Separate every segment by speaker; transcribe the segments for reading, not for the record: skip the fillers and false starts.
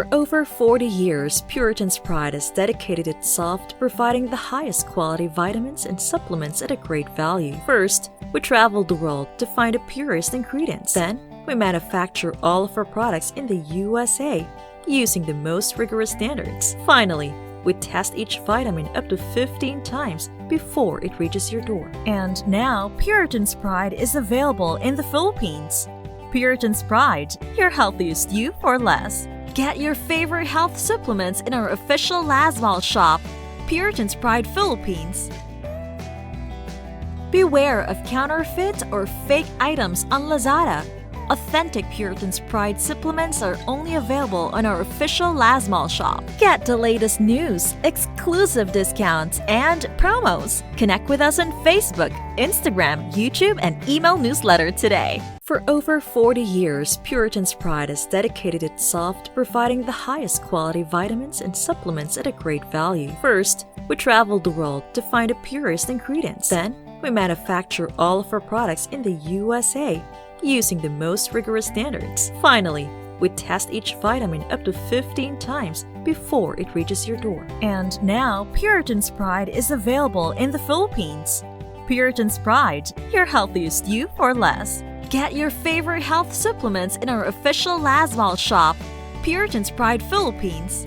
Speaker 1: For over 40 years, Puritan's Pride has dedicated itself to providing the highest quality vitamins and supplements at a great value. First, we traveled the world to find the purest ingredients. Then, we manufacture all of our products in the USA using the most rigorous standards. Finally, we test each vitamin up to 15 times before it reaches your door. And now, Puritan's Pride is available in the Philippines. Puritan's Pride, your healthiest you for less. Get your favorite health supplements in our official Lasmal shop, Puritan's Pride Philippines. Beware of counterfeit or fake items on Lazada. Authentic Puritan's Pride supplements are only available on our official Lasmal shop. Get the latest news, exclusive discounts, and promos. Connect with us on Facebook, Instagram, YouTube, and email newsletter today. For over 40 years, Puritan's Pride has dedicated itself to providing the highest quality vitamins and supplements at a great value. First, we traveled the world to find the purest ingredients. Then, we manufacture all of our products in the USA using the most rigorous standards. Finally, we test each vitamin up to 15 times before it reaches your door. And now, Puritan's Pride is available in the Philippines. Puritan's Pride, your healthiest you for less. Get your favorite health supplements in our official Lasmal shop, Puritan's Pride Philippines.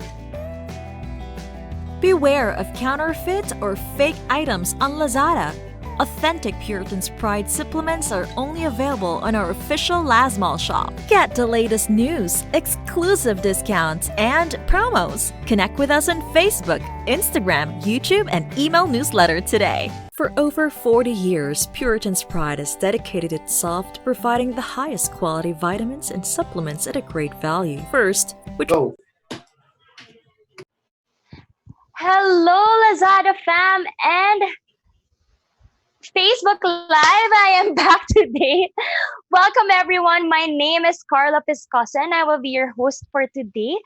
Speaker 1: Beware of counterfeit or fake items on Lazada. Authentic Puritan's Pride supplements are only available on our official Lasmal shop. Get the latest news, exclusive discounts, and promos. Connect with us on Facebook, Instagram, YouTube, and email newsletter today. For over 40 years, Puritan's Pride has dedicated itself to providing the highest quality vitamins and supplements at a great value. First, we
Speaker 2: Hello, Lazada fam and Facebook Live. I am back today. Welcome, everyone. My name is Carla Piscosa, and I will be your host for today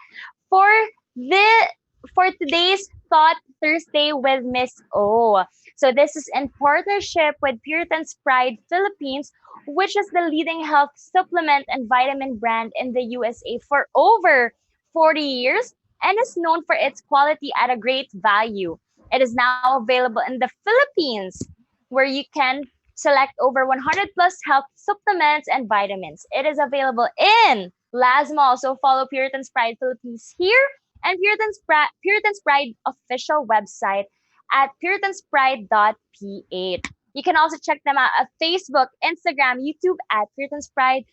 Speaker 2: for today's Thought Thursday with Miss O. So this is in partnership with Puritan's Pride Philippines, which is the leading health supplement and vitamin brand in the USA for over 40 years and is known for its quality at a great value. It is now available in the Philippines, where you can select over 100 plus health supplements and vitamins. It is available in Lasmal, so follow Puritan's Pride Philippines here and Puritan's Pride official website at puritanspride.ph. You can also check them out at Facebook, Instagram, YouTube at Puritan's Pride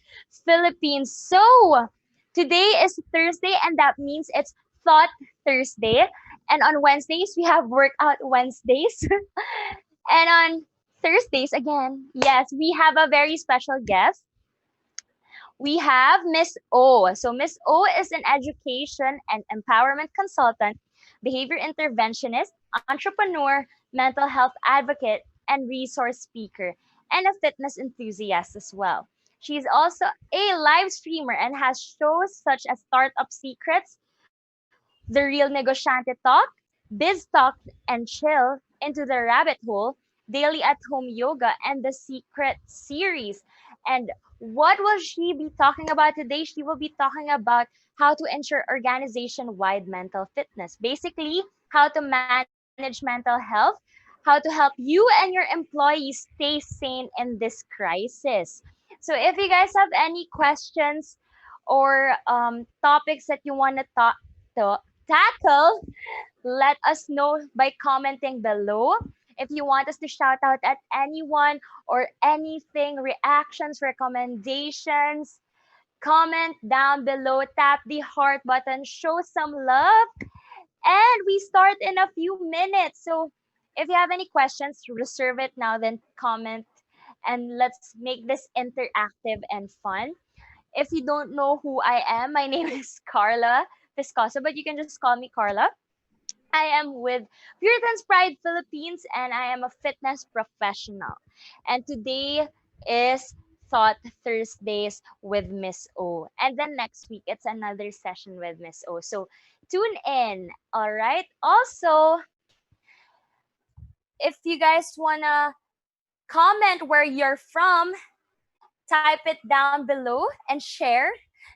Speaker 2: Philippines. So today is Thursday, and that means it's Thought Thursday. And on Wednesdays, we have Workout Wednesdays. And on Thursdays, again, yes, we have a very special guest. We have Miss O. So Miss O is an education and empowerment consultant, behavior interventionist, entrepreneur, mental health advocate, and resource speaker, and a fitness enthusiast as well. She's also a live streamer and has shows such as Startup Secrets, The Real Negotiante Talk, Biz Talk and Chill, Into the Rabbit Hole, Daily at Home Yoga, and the Secret series. And what will she be talking about today? She will be talking about how to ensure organization-wide mental fitness. Basically, how to manage mental health, how to help you and your employees stay sane in this crisis. So if you guys have any questions or topics that you want to tackle, let us know by commenting below. If you want us to shout out at anyone or anything, reactions, recommendations, comment down below, tap the heart button, show some love, and we start in a few minutes. So if you have any questions, reserve it now, then comment, and let's make this interactive and fun. If you don't know who I am, my name is Carla Piscosa, but you can just call me Carla. I am with Puritan's Pride Philippines, and I am a fitness professional. And today is Thought Thursdays with Miss O. And then next week, it's another session with Miss O. So tune in, all right? Also, if you guys want to comment where you're from, type it down below and share.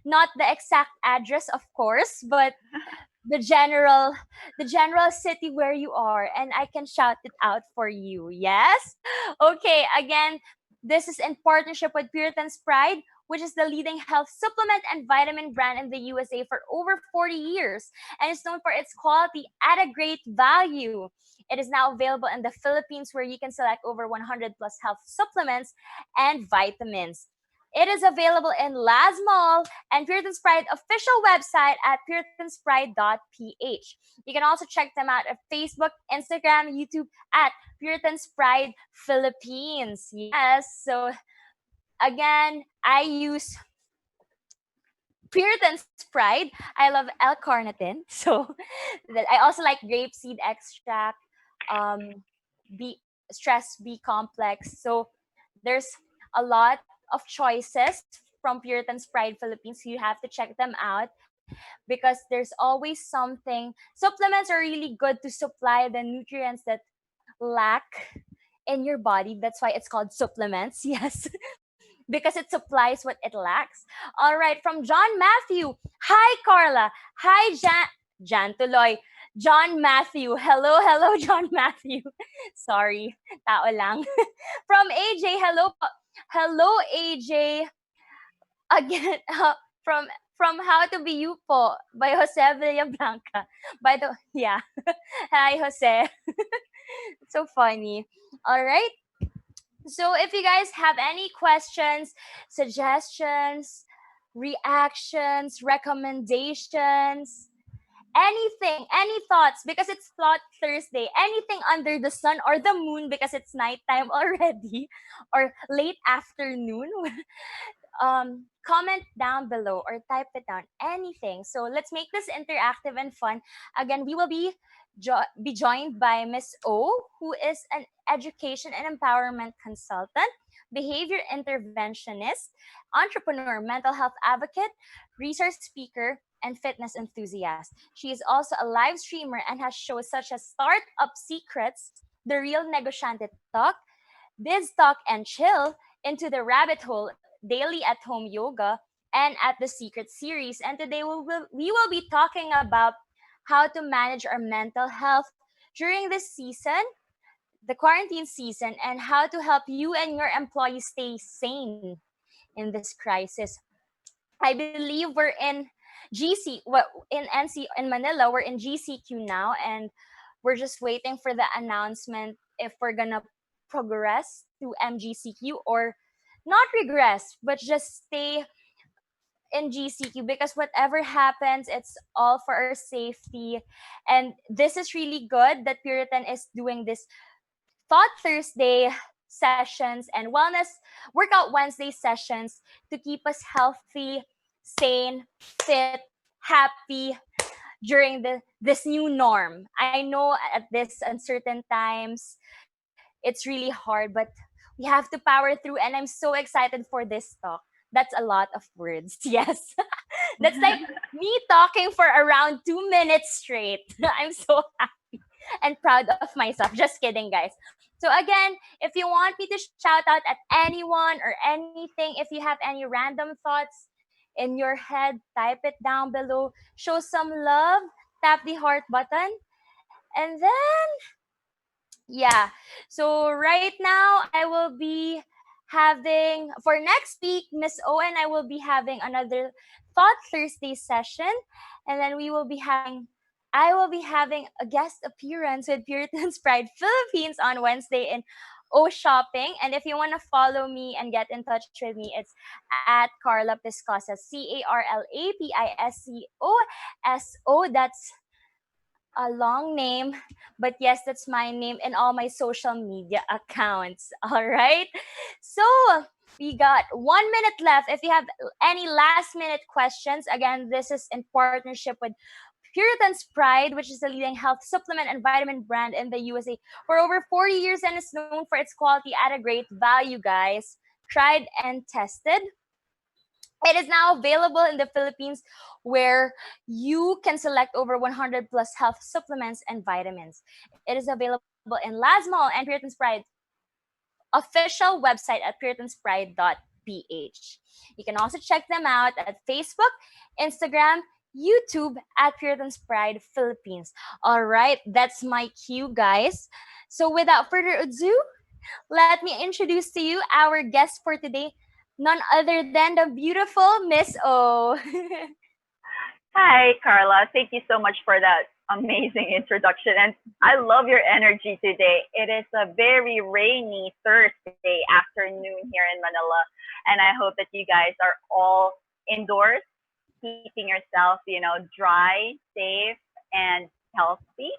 Speaker 2: Not the exact address, of course, but the general the general city where you are, and I can shout it out for you. Yes. Okay, again, this is in partnership with Puritan's Pride, which is the leading health supplement and vitamin brand in the USA for over 40 years, and is known for its quality at a great value. It is now available in the Philippines, where you can select over 100 plus health supplements and vitamins. It is available in Las Mall and Puritan's Pride official website at puritanspride.ph. You can also check them out at Facebook, Instagram, YouTube at Puritan's Pride Philippines. Yes. So again, I use Puritan's Pride. I love L-carnitine. So I also like grapeseed extract, um, B stress B complex. So there's a lot of choices from Puritan's Pride Philippines. You have to check them out because there's always something. Supplements are really good to supply the nutrients that lack in your body. That's why it's called supplements. Yes, because it supplies what it lacks. All right, from John Matthew. Hi, Carla. Hi, Jan Tuloy. John Matthew. Hello, hello, John Matthew. Sorry, tao lang. From AJ, hello po. Hello, AJ. Again, from from How to Be You po by Jose Villablanca. By the yeah. Hi, Jose. So funny. All right. So if you guys have any questions, suggestions, reactions, recommendations, anything, any thoughts, because it's Thought Thursday, anything under the sun or the moon because it's nighttime already or late afternoon, comment down below or type it down, anything. So let's make this interactive and fun. Again, we will be joined by Miss O, who is an education and empowerment consultant, behavior interventionist, entrepreneur, mental health advocate, research speaker, and fitness enthusiast. She is also a live streamer and has shows such as Startup Secrets, The Real Negotiante Talk, Biz Talk and Chill, Into the Rabbit Hole, Daily at Home Yoga, and at the Secret series. And today we will be talking about how to manage our mental health during this season, the quarantine season, and how to help you and your employees stay sane in this crisis. I believe we're in GC, well, in NC in Manila, we're in GCQ now, and we're just waiting for the announcement if we're gonna progress to MGCQ or not regress, but just stay in GCQ, because whatever happens, it's all for our safety. And this is really good that Puritan is doing this Thought Thursday sessions and Wellness Workout Wednesday sessions to keep us healthy, sane, fit, happy during this new norm. I know at this uncertain times, it's really hard, but we have to power through, and I'm so excited for this talk. That's a lot of words. Yes. That's like me talking for around 2 minutes straight. I'm so happy and proud of myself. Just kidding, guys. So again, if you want me to shout out at anyone or anything, if you have any random thoughts in your head, type it down below. Show some love. Tap the heart button. And then, yeah. So right now, I will be having, for next week, Miss Owen, I will be having another Thought Thursday session. And then I will be having a guest appearance with Puritan's Pride Philippines on Wednesday in O Shopping. And if you want to follow me and get in touch with me, it's at Carla Piscosa, CarlaPiscoso. That's a long name, but yes, that's my name in all my social media accounts. All right. So we got 1 minute left. If you have any last minute questions, again, this is in partnership with Puritan's Pride, which is the leading health supplement and vitamin brand in the USA for over 40 years and is known for its quality at a great value, guys. Tried and tested. It is now available in the Philippines, where you can select over 100 plus health supplements and vitamins. It is available in Las Mall and Puritan's Pride official website at puritanspride.ph. PH. You can also check them out at Facebook, Instagram, YouTube at Puritan's Pride Philippines. All right, that's my cue, guys. So without further ado, let me introduce to you our guest for today, none other than the beautiful Miss O.
Speaker 3: Hi, Carla. Thank you so much for that amazing introduction. And I love your energy today. It is a very rainy Thursday afternoon here in Manila. And I hope that you guys are all indoors, keeping yourself, dry, safe, and healthy.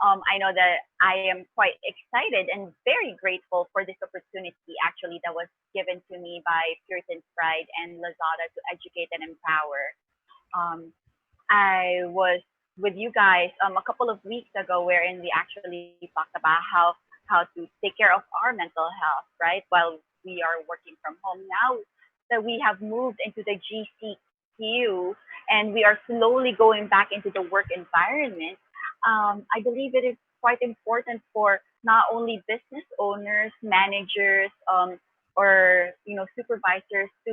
Speaker 3: I know that I am quite excited and very grateful for this opportunity actually that was given to me by Puritan Pride and Lazada to educate and empower. Um, I was with you guys a couple of weeks ago, wherein we actually talked about how to take care of our mental health, right? While we are working from home now, that we have moved into the GCQ and we are slowly going back into the work environment. I believe it is quite important for not only business owners, managers, or supervisors to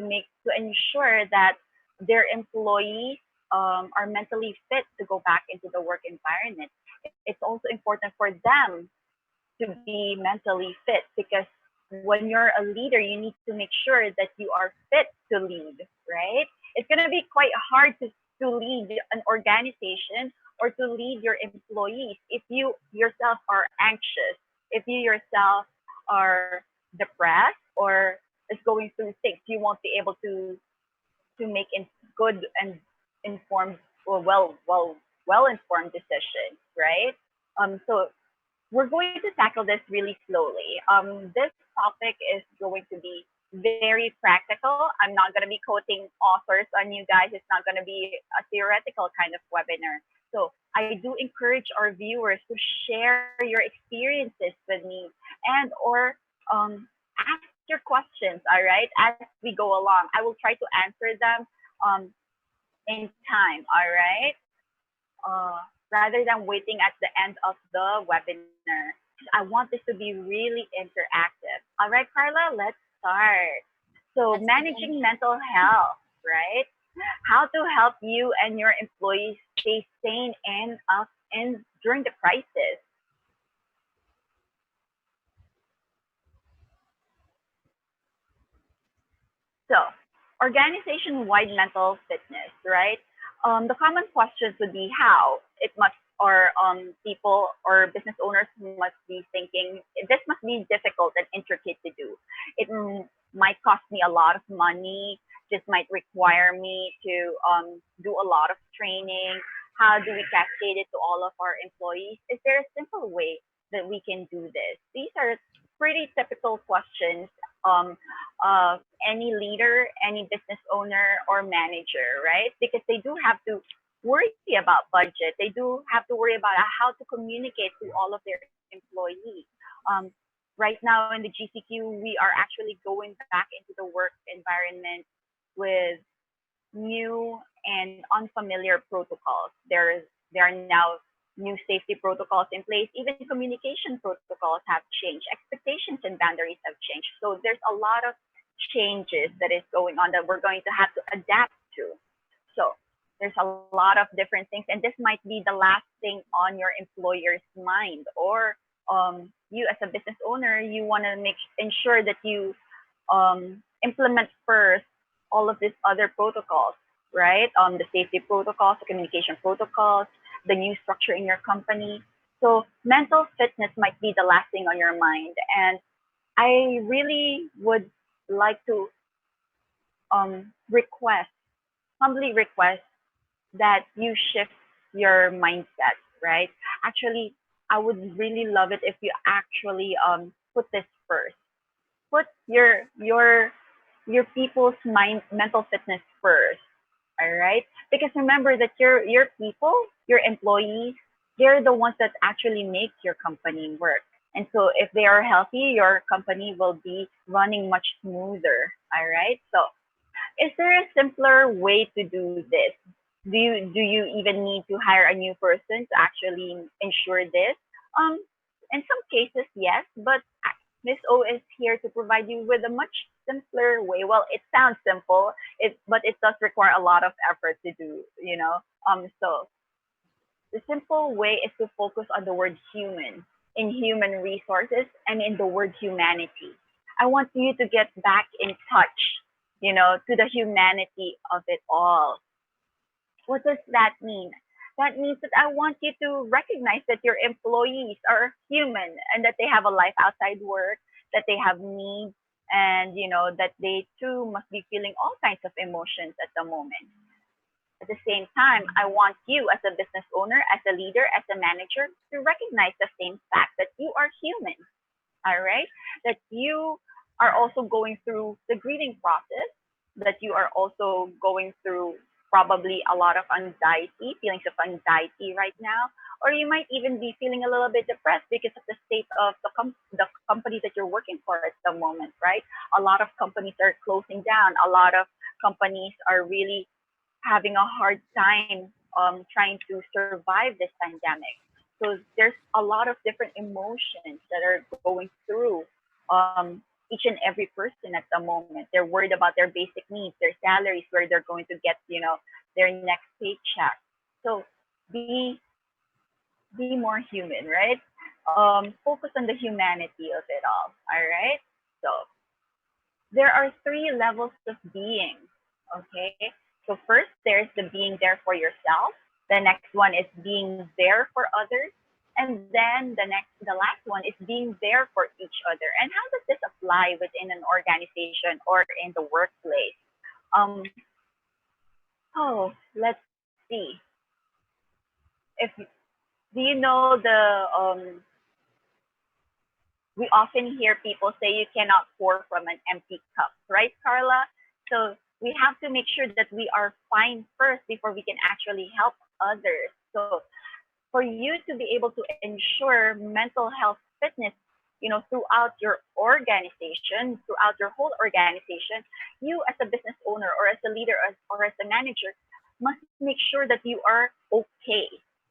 Speaker 3: ensure that their employees are mentally fit to go back into the work environment. It's also important for them to be mentally fit because when you're a leader, you need to make sure that you are fit to lead, right? It's going to be quite hard to lead an organization or to lead your employees if you yourself are anxious, if you yourself are depressed or is going through things, you won't be able to make good and informed or well informed decisions, right? So we're going to tackle this really slowly. This topic is going to be very practical. I'm not going to be quoting authors on you guys. It's not going to be a theoretical kind of webinar. So I do encourage our viewers to share your experiences with me and or ask your questions, all right, as we go along. I will try to answer them um, in time, all right? Rather than waiting at the end of the webinar. I want this to be really interactive. All right, Carla, let's start. So,
Speaker 2: Let's begin.
Speaker 3: managing mental health, right? How to help you and your employees stay sane and during the crisis. So, organization-wide mental fitness, right? The common questions would be how it must, or people or business owners must be thinking this must be difficult and intricate to do. It might cost me a lot of money. Just might require me to do a lot of training. How do we cascade it to all of our employees? Is there a simple way that we can do this? These are pretty typical questions um, of any leader, any business owner or manager, right? Because they do have to worry about budget. They do have to worry about how to communicate to all of their employees. Um, right now in the GCQ, we are actually going back into the work environment with new and unfamiliar protocols. There are now new safety protocols in place. Even communication protocols have changed. Expectations and boundaries have changed. So there's a lot of changes that is going on that we're going to have to adapt to. So there's a lot of different things, and this might be the last thing on your employer's mind, or you as a business owner, you want to make ensure that you implement first all of these other protocols, right? The safety protocols, the communication protocols, the new structure in your company. So mental fitness might be the last thing on your mind, and I really would like to request, humbly request that you shift your mindset, right? Actually, I would really love it if you actually put this first. Put your people's mental fitness first, all right? Because remember that your people, your employees, they're the ones that actually make your company work. And so if they are healthy, your company will be running much smoother. All right. So is there a simpler way to do this? Do you even need to hire a new person to actually ensure this? Um, in some cases, yes, but Miss O is here to provide you with a much simpler way. Well, it sounds simple, but it does require a lot of effort to do. So the simple way is to focus on the word human in human resources and in the word humanity. I want you to get back in touch, to the humanity of it all. What does that mean? That means that I want you to recognize that your employees are human and that they have a life outside work, that they have needs, and that they too must be feeling all kinds of emotions at the moment. At the same time, I want you as a business owner, as a leader, as a manager to recognize the same fact that you are human, all right? That you are also going through the grieving process, that you are also going through probably a lot of anxiety, feelings of anxiety right now, or you might even be feeling a little bit depressed because of the state of the company that you're working for at the moment, right? A lot of companies are closing down. A lot of companies are really having a hard time trying to survive this pandemic. So there's a lot of different emotions that are going through each and every person at the moment. They're worried about their basic needs, their salaries, where they're going to get, their next paycheck. So be be more human, right? Focus on the humanity of it all right? So there are three levels of being, okay? So first, there's the being there for yourself. The next one is being there for others. And then the last one is being there for each other. And how does this apply within an organization or in the workplace? Um, let's see. If do you know we often hear people say you cannot pour from an empty cup, right, Carla? So we have to make sure that we are fine first before we can actually help others. So for you to be able to ensure mental health fitness, throughout your organization, throughout your whole organization, you as a business owner or as a leader or as a manager must make sure that you are okay,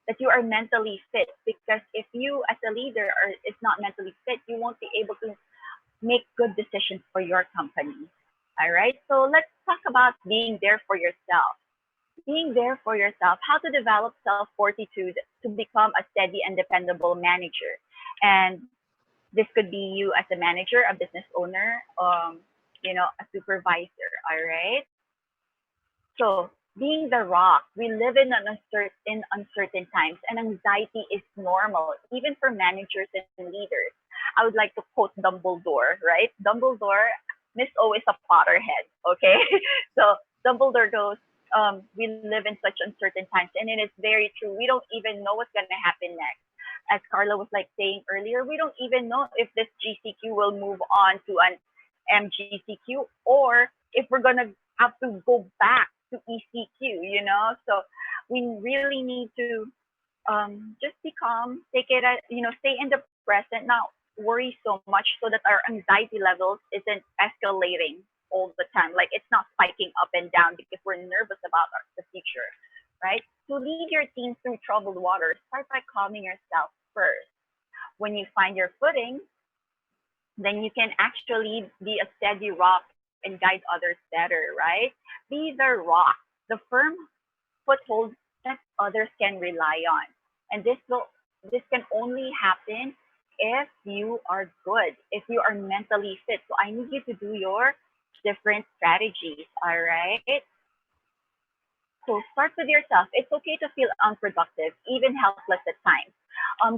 Speaker 3: that you are mentally fit. Because if you as a leader is not mentally fit, you won't be able to make good decisions for your company. All right. So let's talk about being there for yourself. Being there for yourself, how to develop self fortitude to become a steady and dependable manager. And this could be you as a manager, a business owner, a supervisor. All right. So being the rock, we live in uncertain times, and anxiety is normal, even for managers and leaders. I would like to quote Dumbledore, right? Dumbledore, Miss O is a Potterhead, okay? So Dumbledore goes, we live in such uncertain times, and it is very true. We don't even know what's going to happen next. As Carla was like saying earlier, we don't even know if this GCQ will move on to an MGCQ or if we're going to have to go back to ECQ. So we really need to just be calm, take it, stay in the present, not worry so much so that our anxiety levels isn't escalating all the time. Like it's not spiking up and down because we're nervous about the future, right? To lead your team through troubled waters, start by calming yourself first. When you find your footing, then you can actually be a steady rock and guide others better, right? Be the rock, the firm foothold that others can rely on. And this can only happen if you are good, if you are mentally fit. So I need you to do your different strategies, all right? So start with yourself. It's okay to feel unproductive, even helpless at times.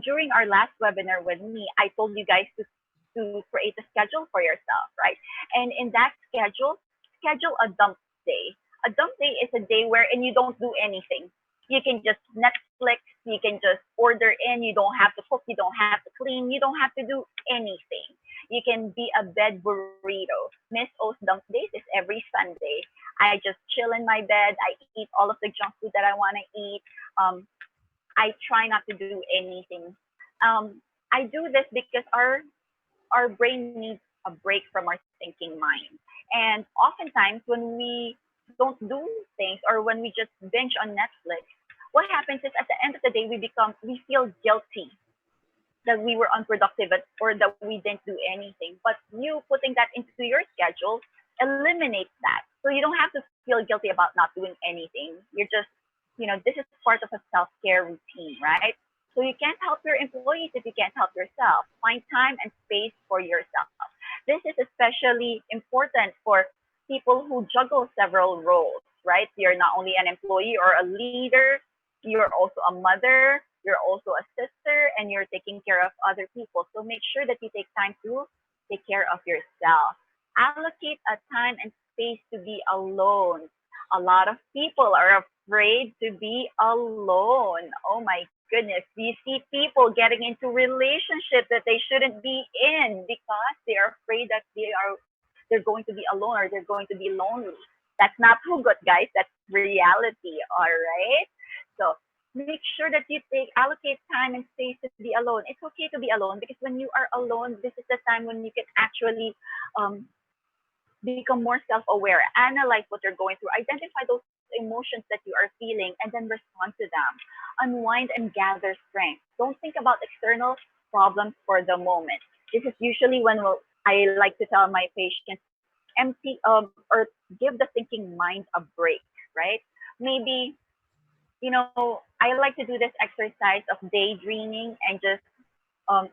Speaker 3: During our last webinar with me, I told you guys to create a schedule for yourself, right? And in that schedule a dump day. A dump day is a day wherein you don't do anything. You can just Netflix, you can just order in, you don't have to cook, you don't have to clean, you don't have to do anything. You can be a bed burrito. Miss O's dump days is every Sunday. I just chill in my bed, I eat all of the junk food that I want to eat. I try not to do anything. I do this because our brain needs a break from our thinking mind. And oftentimes when we don't do things or when we just binge on Netflix, what happens is at the end of the day we feel guilty that we were unproductive or that we didn't do anything. But you putting that into your schedule eliminates that. So you don't have to feel guilty about not doing anything. You're just, this is part of a self-care routine, right? So you can't help your employees if you can't help yourself. Find time and space for yourself. This is especially important for people who juggle several roles, right? You're not only an employee or a leader, you're also a mother, you're also a sister, and you're taking care of other people. So make sure that you take time to take care of yourself. Allocate a time and space to be alone. A lot of people are afraid to be alone. Oh my goodness. You see people getting into relationships that they shouldn't be in because they are afraid that they're going to be alone or they're going to be lonely. That's not hugot, guys. That's reality. All right. So make sure that you allocate time and space to be alone. It's okay to be alone because when you are alone, this is the time when you can actually become more self-aware, analyze what you're going through, identify those emotions that you are feeling, and then respond to them. Unwind and gather strength. Don't think about external problems for the moment. This is usually when I like to tell my patients, empty or give the thinking mind a break, right? Maybe, I like to do this exercise of daydreaming and just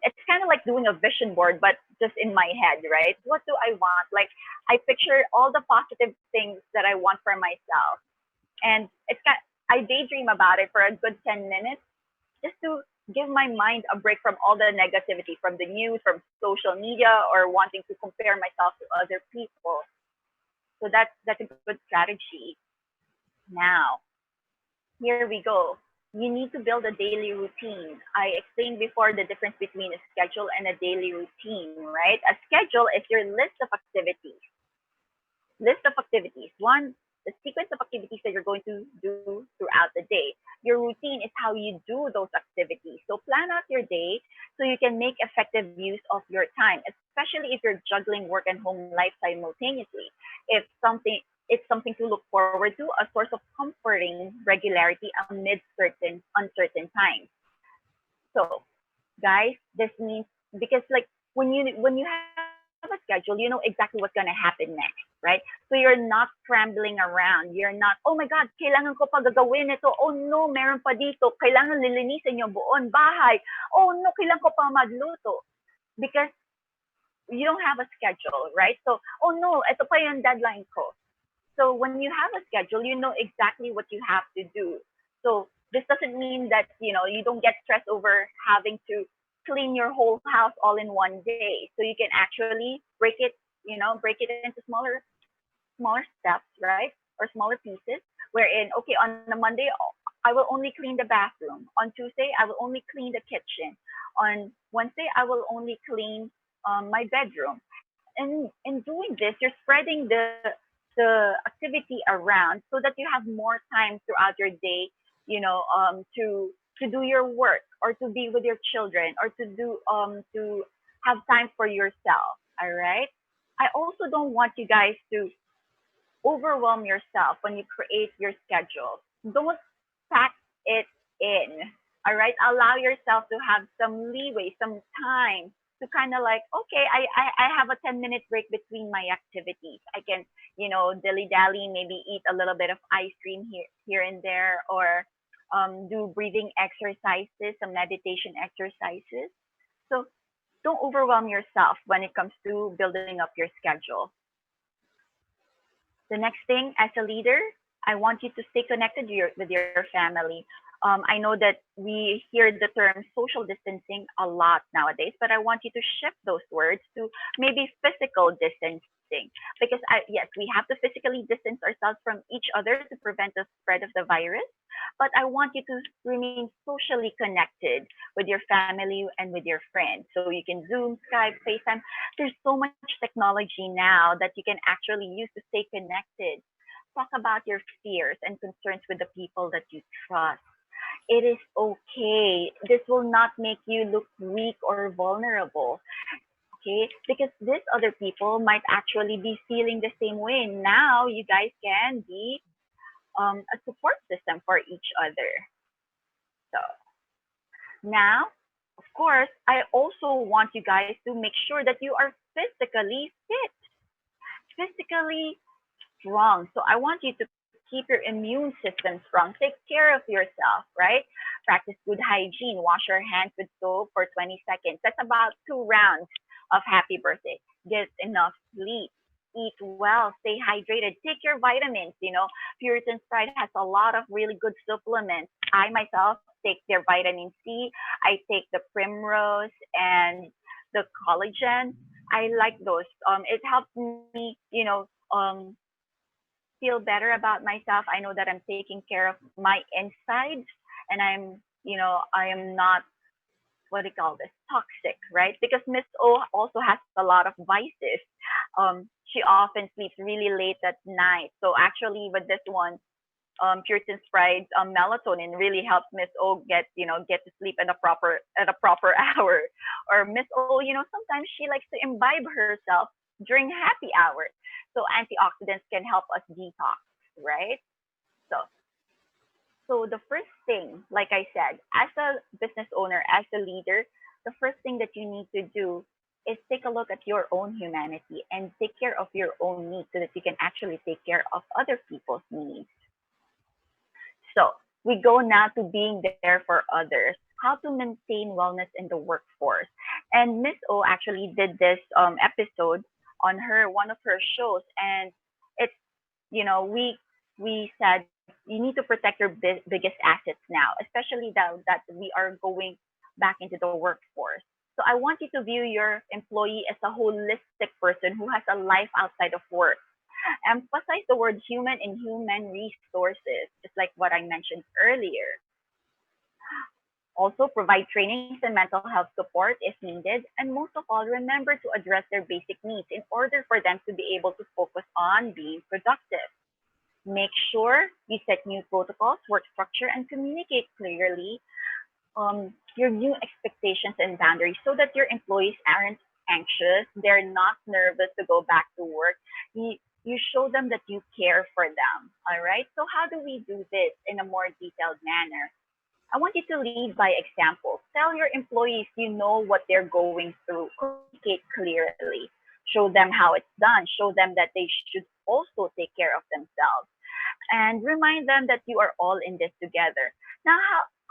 Speaker 3: it's kind of like doing a vision board, but just in my head, right? What do I want? Like I picture all the positive things that I want for myself, and I daydream about it for a good 10 minutes, just to give my mind a break from all the negativity, from the news, from social media, or wanting to compare myself to other people. So that's a good strategy. Now, here we go. You need to build a daily routine. I explained before the difference between a schedule and a daily routine, right? A schedule is your list of activities. One, the sequence of activities that you're going to do throughout the day. Your routine is how you do those activities. So plan out your day so you can make effective use of your time, especially if you're juggling work and home life simultaneously. If something It's something to look forward to, a source of comforting regularity amid certain uncertain times. So, guys, this means because like when you have a schedule, you know exactly what's gonna happen next, right? So you're not scrambling around. You're not, oh my God, kailangan ko pa gagawin ito. Oh no, meron pa dito. Kailangan lilinisin yung buong bahay. Oh no, kailangan ko pa magluto. Because you don't have a schedule, right? So, oh no, ito pa yung deadline ko. So when you have a schedule, you know exactly what you have to do. So this doesn't mean that, you don't get stressed over having to clean your whole house all in one day. So you can actually break it into smaller steps, right? Or smaller pieces, wherein, okay, on a Monday, I will only clean the bathroom. On Tuesday, I will only clean the kitchen. On Wednesday, I will only clean my bedroom. And in doing this, you're spreading the activity around so that you have more time throughout your day, to do your work or to be with your children or to have time for yourself. All right. I also don't want you guys to overwhelm yourself when you create your schedule. Don't pack it in. All right. Allow yourself to have some leeway, some time to kind of like, okay, I have a 10-minute break between my activities. I can, dilly dally, maybe eat a little bit of ice cream here and there, or do breathing exercises, some meditation exercises. So don't overwhelm yourself when it comes to building up your schedule. The next thing, as a leader, I want you to stay connected with your family. I know that we hear the term social distancing a lot nowadays, but I want you to shift those words to maybe physical distancing. Because yes, we have to physically distance ourselves from each other to prevent the spread of the virus. But I want you to remain socially connected with your family and with your friends. So you can Zoom, Skype, FaceTime. There's so much technology now that you can actually use to stay connected. Talk about your fears and concerns with the people that you trust. It is okay. This will not make you look weak or vulnerable. Okay? Because these other people might actually be feeling the same way. Now you guys can be a support system for each other. So now, of course, I also want you guys to make sure that you are physically fit, physically strong. So I want you to keep your immune system strong. Take care of yourself, right? Practice good hygiene. Wash your hands with soap for 20 seconds. That's about 2 rounds of happy birthday. Get enough sleep. Eat well. Stay hydrated. Take your vitamins. Puritan Pride has a lot of really good supplements. I myself take their vitamin C. I take the primrose and the collagen. I like those. It helps me, feel better about myself. I know that I'm taking care of my insides, and I am not, what do you call this, toxic, right? Because Miss O also has a lot of vices. She often sleeps really late at night. So actually, with this one, Puritan's Pride melatonin really helps Miss O get to sleep at a proper hour. Or Miss O, sometimes she likes to imbibe herself during happy hours. So antioxidants can help us detox, right? So the first thing, like I said, as a business owner, as a leader, the first thing that you need to do is take a look at your own humanity and take care of your own needs so that you can actually take care of other people's needs. So we go now to being there for others, how to maintain wellness in the workforce. And Miss O actually did this episode on her one of her shows, and it's we said you need to protect your biggest assets now, especially that we are going back into the workforce. So I want you to view your employee as a holistic person who has a life outside of work. Emphasize the word human in human resources, just like what I mentioned earlier. Also, provide trainings and mental health support if needed. And most of all, remember to address their basic needs in order for them to be able to focus on being productive. Make sure you set new protocols, work structure, and communicate clearly your new expectations and boundaries so that your employees aren't anxious, they're not nervous to go back to work. You show them that you care for them. All right. So how do we do this in a more detailed manner? I want you to lead by example. Tell your employees you know what they're going through. Communicate clearly. Show them how it's done. Show them that they should also take care of themselves. And remind them that you are all in this together. Now,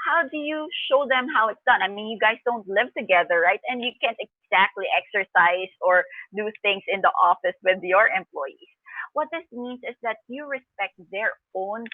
Speaker 3: how do you show them how it's done? I mean, you guys don't live together, right? And you can't exactly exercise or do things in the office with your employees. What this means is that you respect their own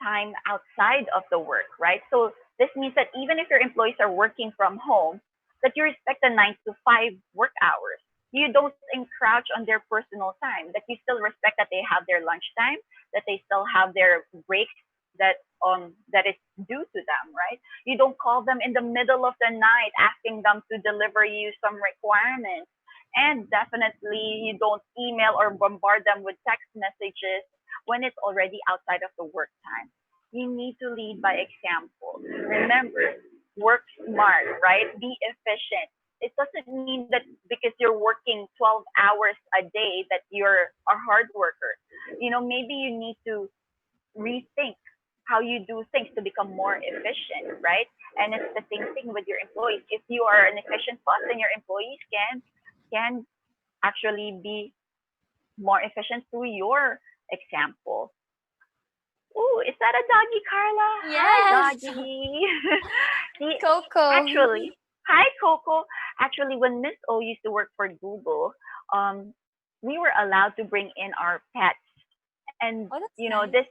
Speaker 3: time outside of the work, right? So this means that even if your employees are working from home, that you respect the 9 to 5 work hours. You don't encroach on their personal time, that you still respect that they have their lunchtime, that they still have their breaks that is due to them, right? You don't call them in the middle of the night asking them to deliver you some requirements. And definitely you don't email or bombard them with text messages when it's already outside of the work time. You need to lead by example. Remember, work smart, right? Be efficient. It doesn't mean that because you're working 12 hours a day that you're a hard worker. Maybe you need to rethink how you do things to become more efficient, right? And it's the same thing with your employees. If you are an efficient boss, then your employees can actually be more efficient through your example. Oh, is that a doggy, Carla? Hi,
Speaker 2: Yes.
Speaker 3: doggy. See,
Speaker 2: Coco.
Speaker 3: actually, hi, Coco. Actually, when Miss O used to work for Google, um, we were allowed to bring in our pets, and
Speaker 2: Oh, that's
Speaker 3: you know
Speaker 2: nice.
Speaker 3: this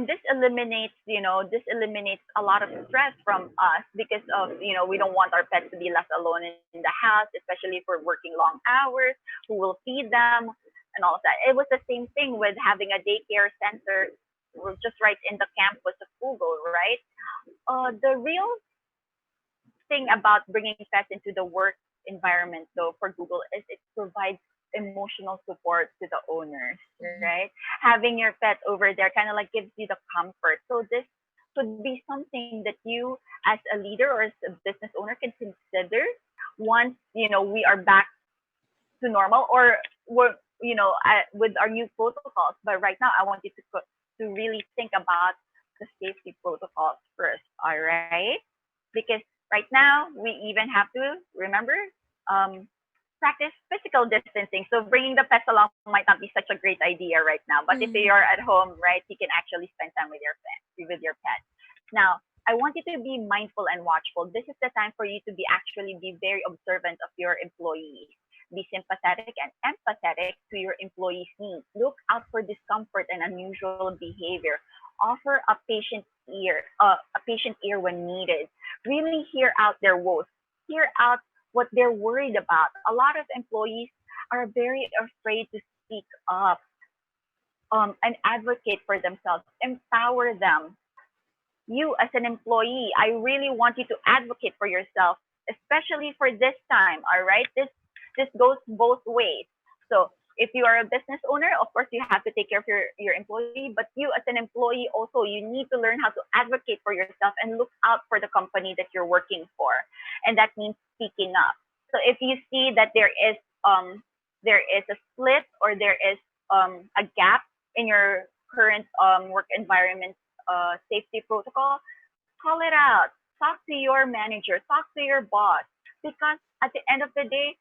Speaker 3: this eliminates a lot of stress from us because of we don't want our pets to be left alone in the house, especially if we're working long hours. Who will feed them and all of that? It was the same thing with having a daycare center just right in the campus of Google, right? The real thing about bringing pets into the work environment, though, for Google is it provides emotional support to the owners,
Speaker 2: Mhm.
Speaker 3: right? Having your pet over there kind of like gives you the comfort. So this could be something that you, as a leader or as a business owner, can consider once we are back to normal, or we're with our new protocols. But right now, I want you to really think about the safety protocols first. All right, because Right now, we even have to remember um, practice physical distancing. So bringing the pets along might not be such a great idea right now. But if you're
Speaker 2: Mhm.
Speaker 3: at home, right, you can actually spend time with your pet. Now, I want you to be mindful and watchful. This is the time for you to be actually be very observant of your employees. Be sympathetic and empathetic to your employees' needs. Look out for discomfort and unusual behavior. Offer a patient ear when needed. Really hear out their woes. Hear out what they're worried about. A lot of employees are very afraid to speak up and advocate for themselves. Empower them. You as an employee, I really want you to advocate for yourself, especially for this time. All right, this goes both ways. So if you are a business owner, of course you have to take care of your employee, but you as an employee also, you need to learn how to advocate for yourself and look out for the company that you're working for, and that means speaking up. So if you see that there is a split or there is a gap in your current work environment safety protocol, call it out. Talk to your manager, talk to your boss, because at the end of the day,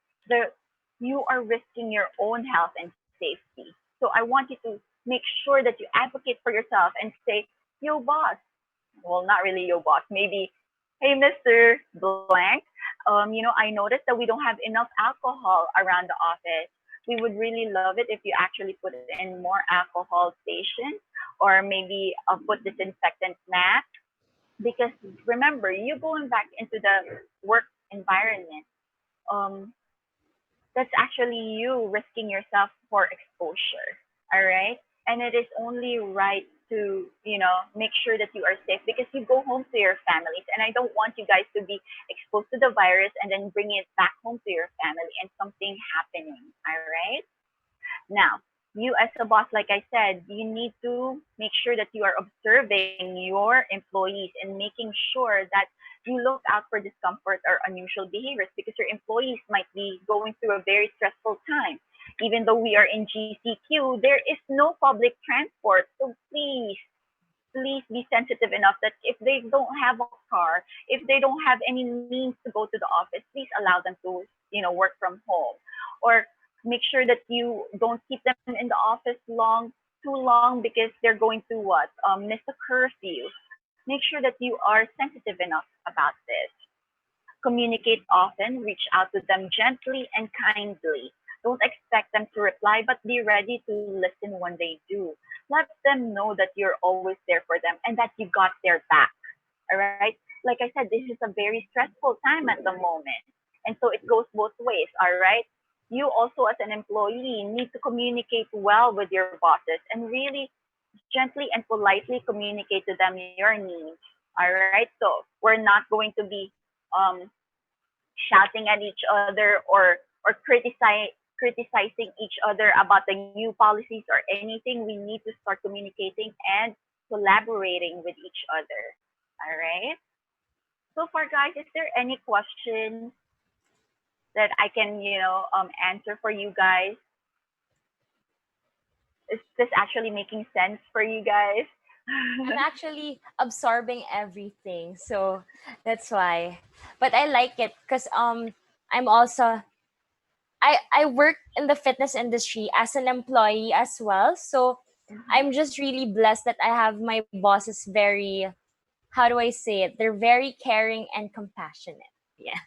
Speaker 3: you are risking your own health and safety. So I want you to make sure that you advocate for yourself and say, yo, boss. Well, not really yo, boss. Maybe, hey, Mr. Blank, I noticed that we don't have enough alcohol around the office. We would really love it if you actually put in more alcohol stations or maybe put disinfectant masks, because remember, you going back into the work environment, um, that's actually you risking yourself for exposure. All right. And it is only right to, make sure that you are safe, because you go home to your families. And I don't want you guys to be exposed to the virus and then bring it back home to your family and something happening. All right. Now, you as a boss, like I said, you need to make sure that you are observing your employees and making sure that you look out for discomfort or unusual behaviors, because your employees might be going through a very stressful time. Even though we are in GCQ, there is no public transport. So please be sensitive enough that if they don't have a car, if they don't have any means to go to the office, please allow them to, work from home. Or make sure that you don't keep them in the office too long, because they're going to what? Miss a curfew. Make sure that you are sensitive enough about this. Communicate often, reach out to them gently and kindly. Don't expect them to reply, but be ready to listen when they do. Let them know that you're always there for them and that you got their back. All right? Like I said, this is a very stressful time at the moment. And so it goes both ways. All right? You also, as an employee, need to communicate well with your bosses and really gently and politely communicate to them your needs. All right? So we're not going to be um, shouting at each other or criticizing each other about the new policies or anything. We need to start communicating and collaborating with each other. All right. So far, guys, is there any questions that I can answer for you guys? Is this actually making sense for you guys?
Speaker 2: I'm actually absorbing everything, so that's why. But I like it because I'm also I work in the fitness industry as an employee as well. So I'm just really blessed that I have my bosses very, how do I say it? They're very caring and compassionate. Yeah.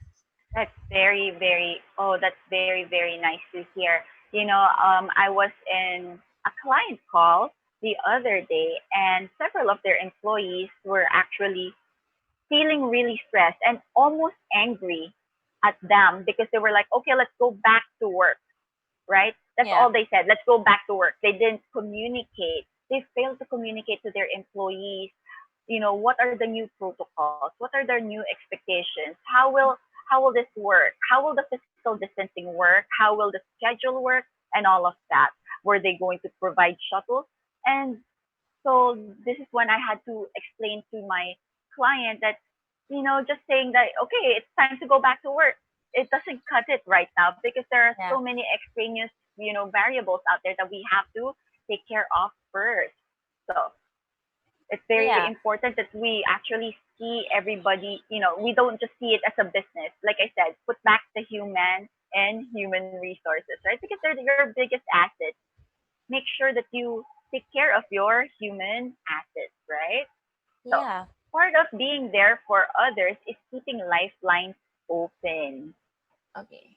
Speaker 3: That's that's very, very nice to hear. I was in a client call the other day, and several of their employees were actually feeling really stressed and almost angry at them, because they were like, okay, let's go back to work, right? That's
Speaker 2: Yeah.
Speaker 3: all they said. Let's go back to work. They didn't communicate. They failed to communicate to their employees, what are the new protocols? What are their new expectations? How will this work? How will the physical distancing work? How will the schedule work? And all of that. Were they going to provide shuttles? And so this is when I had to explain to my client that, just saying that, okay, it's time to go back to work. It doesn't cut it right now, because there are so
Speaker 2: Yeah.
Speaker 3: many extraneous, variables out there that we have to take care of first. So it's very
Speaker 2: Yeah.
Speaker 3: important that we actually see everybody, we don't just see it as a business. Like I said, put back the human and human resources, right? Because they're your biggest asset. Make sure that you take care of your human assets, right? So
Speaker 2: Yeah.
Speaker 3: part of being there for others is keeping lifelines open.
Speaker 2: Okay.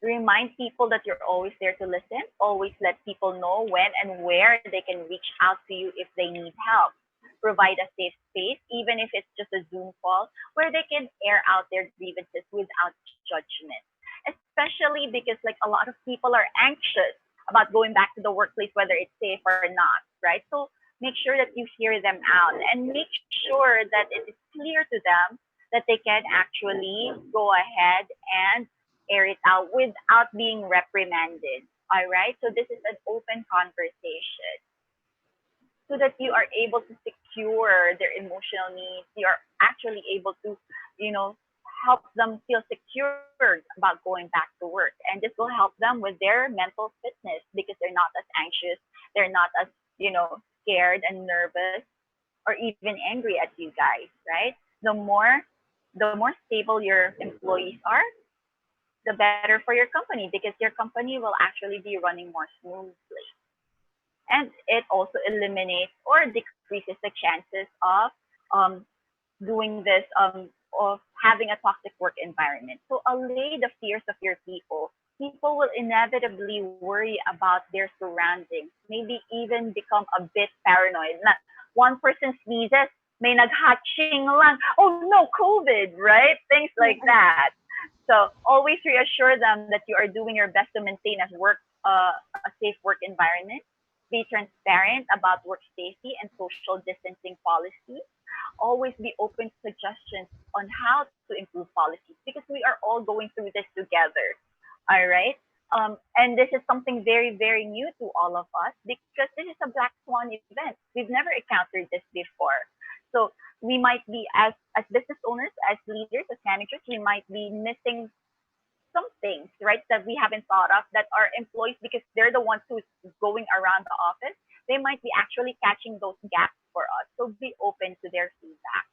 Speaker 3: Remind people that you're always there to listen. Always let people know when and where they can reach out to you if they need help. Provide a safe space, even if it's just a Zoom call, where they can air out their grievances without judgment. Especially because like a lot of people are anxious about going back to the workplace, whether it's safe or not, right? So make sure that you hear them out and make sure that it is clear to them that they can actually go ahead and air it out without being reprimanded. All right. So this is an open conversation so that you are able to secure their emotional needs. You are actually able to, you know, help them feel secured about going back to work. And this will help them with their mental fitness because they're not as anxious. They're not as, scared and nervous or even angry at you guys, right? The more the more stable your employees are, the better for your company because your company will actually be running more smoothly. And it also eliminates or decreases the chances of um, doing this, of having a toxic work environment. So allay the fears of your people. People will inevitably worry about their surroundings, maybe even become a bit paranoid. Na one person sneezes, may naghatching lang. Oh no, COVID, right? Things like that. So always reassure them that you are doing your best to maintain a safe work environment. Be transparent about work safety and social distancing policies. Always be open to suggestions on how to improve policies because we are all going through this together. All right. And this is something very, very new to all of us because this is a black swan event. We've never encountered this before. So we might be as business owners, as leaders, as managers, we might be missing some things, right, that we haven't thought of that our employees, because they're the ones who's going around the office, they might be actually catching those gaps for us. So be open to their feedback.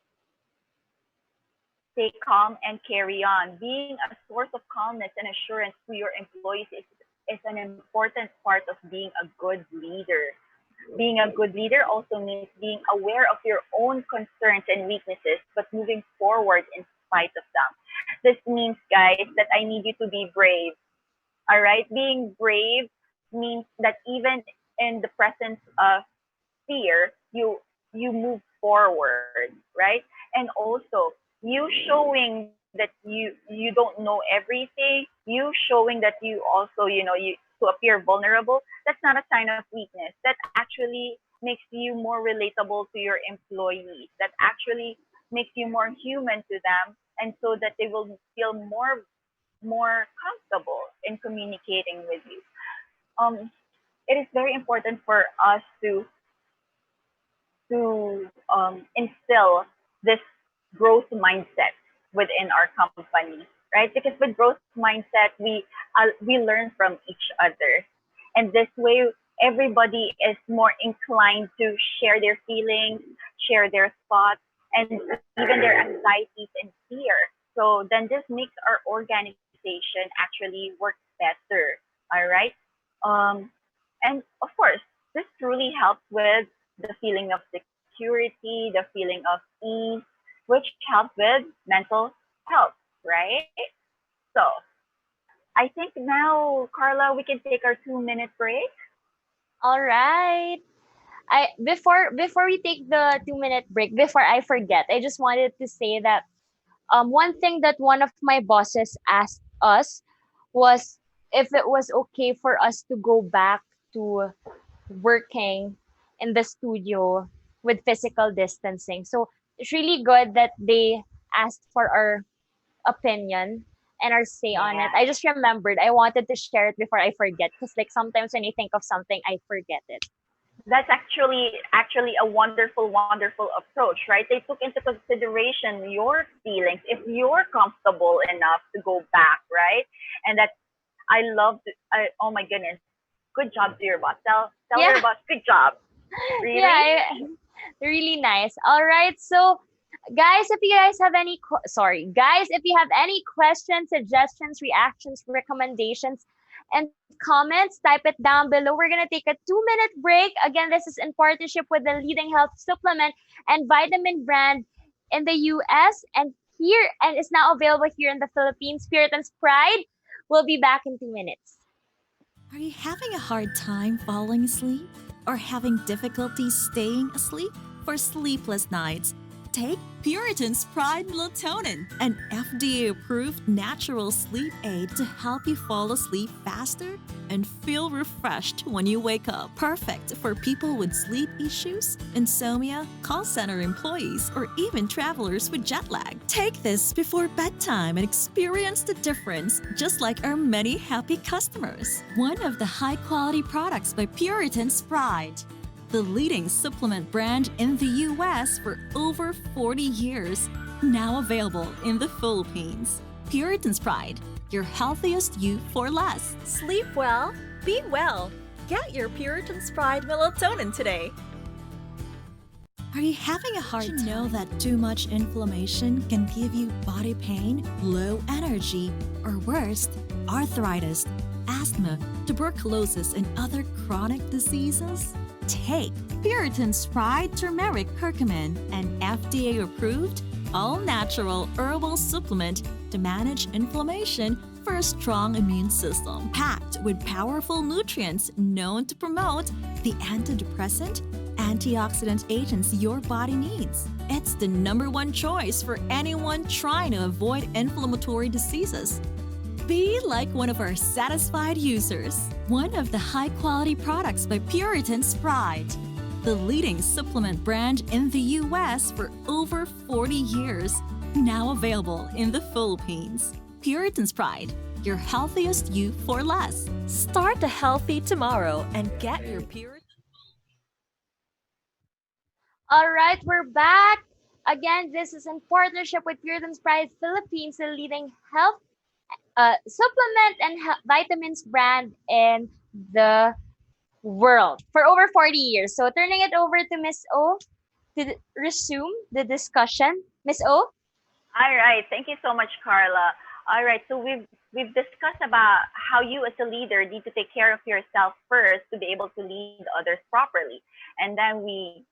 Speaker 3: Stay calm and carry on. Being a source of calmness and assurance to your employees is an important part of being a good leader. Being a good leader also means being aware of your own concerns and weaknesses, but moving forward in spite of them. This means, guys, that I need you to be brave. All right? Being brave means that even in the presence of fear, you move forward, right? And also you showing that you don't know everything, you showing that you also, you to appear vulnerable, that's not a sign of weakness. That actually makes you more relatable to your employees. That actually makes you more human to them, and so that they will feel more comfortable in communicating with you. It is very important for us to instill this growth mindset within our company, right? Because with growth mindset, we learn from each other, and this way, everybody is more inclined to share their feelings, share their thoughts, and even their anxieties and fear. So then this makes our organization actually work better. All right. Um, and of course, this truly helps with the feeling of security, the feeling of ease, which helps with mental health, right? So I think now, Carla, we can take our 2 minute break.
Speaker 2: All right. I before we take the 2 minute break, before I forget, I just wanted to say that one thing that one of my bosses asked us was if it was okay for us to go back to working in the studio with physical distancing. So it's really good that they asked for our opinion and our say on it.
Speaker 3: Yeah,
Speaker 2: I just remembered I wanted to share it before I forget because like sometimes when you think of something, I forget it.
Speaker 3: that's actually a wonderful approach, right? They took into consideration your feelings if you're comfortable enough to go back, right? And that I love. Oh my goodness, good job to your boss. Tell
Speaker 2: Yeah,
Speaker 3: your boss, good job.
Speaker 2: yeah,
Speaker 3: Really?
Speaker 2: really nice. All right, so Guys, if you guys have any guys, if you have any questions, suggestions, reactions, recommendations, and comments, type it down below. We're gonna take a 2-minute break. Again, this is in partnership with the leading health supplement and vitamin brand in the US and here, and is now available here in the Philippines. Puritan's Pride. We'll be back in 2 minutes.
Speaker 1: Are you having a hard time falling asleep? Or having difficulty staying asleep? For sleepless nights, take Puritan's Pride Melatonin, an FDA approved natural sleep aid to help you fall asleep faster and feel refreshed when you wake up. Perfect for people with sleep issues, insomnia, call center employees, or even travelers with jet lag. Take this before bedtime and experience the difference, just like our many happy customers. One of the high quality products by Puritan's Pride, the leading supplement brand in the US for over 40 years, now available in the Philippines. Puritan's Pride, your healthiest you for less. Sleep well, be well. Get your Puritan's Pride melatonin today. Are you having a hard time? Did you know that too much inflammation can give you body pain, low energy, or worse, arthritis, asthma, tuberculosis, and other chronic diseases? Take Puritan's Pride Turmeric Curcumin, an FDA-approved, all-natural herbal supplement to manage inflammation for a strong immune system, packed with powerful nutrients known to promote the antidepressant, antioxidant agents your body needs. It's the #1 choice for anyone trying to avoid inflammatory diseases. Be like one of our satisfied users. One of the high-quality products by Puritan's Pride, the leading supplement brand in the US for over 40 years, now available in the Philippines. Puritan's Pride, your healthiest you for less. Start a healthy tomorrow and get your Puritan.
Speaker 2: All right, we're back. Again, this is in partnership with Puritan's Pride Philippines, the leading health supplement and vitamins brand in the world for over 40 years. So turning it over to Miss O to resume the discussion. Miss O?
Speaker 3: All right. Thank you so much, Carla. All right. So we've discussed about how you as a leader need to take care of yourself first to be able to lead others properly. And then we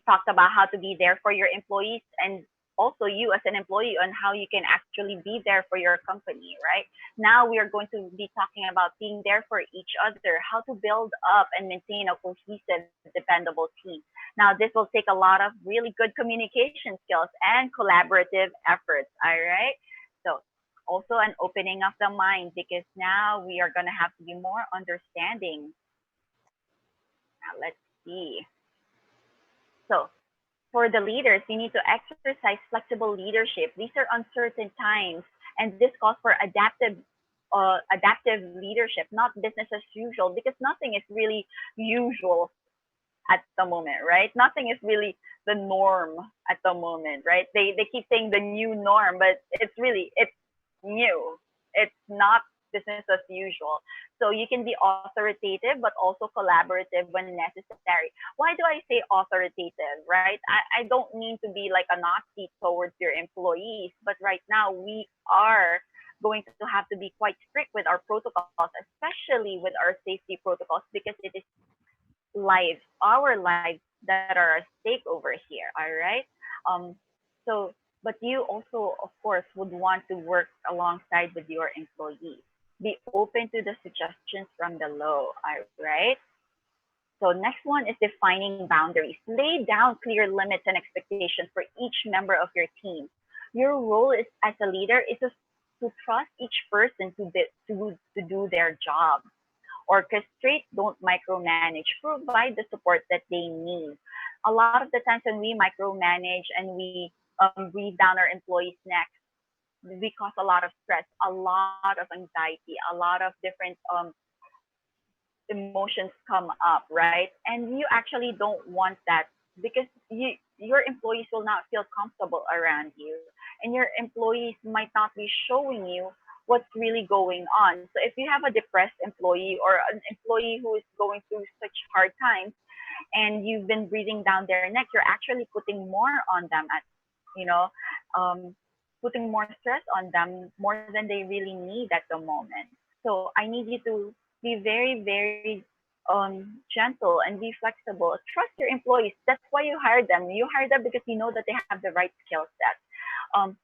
Speaker 3: talked about how to be there for your employees and also you as an employee on how you can actually be there for your company, right? Now we are going to be talking about being there for each other, how to build up and maintain a cohesive, dependable team. Now, this will take a lot of really good communication skills and collaborative efforts, all right? So, also an opening of the mind because now we are going to have to be more understanding. Now, let's see. So, for the leaders, you need to exercise flexible leadership. These are uncertain times, and this calls for adaptive leadership, not business as usual, because nothing is really usual at the moment, right? Nothing is really the norm at the moment, right? They keep saying the new norm, but it's new. It's not business as usual. So you can be authoritative but also collaborative when necessary. Why do I say authoritative, right? I don't mean to be like a Nazi towards your employees, but right now we are going to have to be quite strict with our protocols, especially with our safety protocols, because it is lives, our lives that are at stake over here. All right. Um. So, but you also, of course, would want to work alongside with your employees. Be open to the suggestions from below. All right. So next one is defining boundaries. Lay down clear limits and expectations for each member of your team. Your role is as a leader is to trust each person to do their job. Orchestrate, don't micromanage. Provide the support that they need. A lot of the times when we micromanage and we breathe down our employees' necks, we cause a lot of stress, a lot of anxiety, a lot of different emotions come up, right? And you actually don't want that because your employees will not feel comfortable around you, and your employees might not be showing you what's really going on. So if you have a depressed employee or an employee who is going through such hard times and you've been breathing down their neck, you're actually putting more on them you know, um, putting more stress on them more than they really need at the moment. So I need you to be very, very gentle and be flexible. Trust your employees. That's why you hire them. You hire them because you know that they have the right skill set. Um,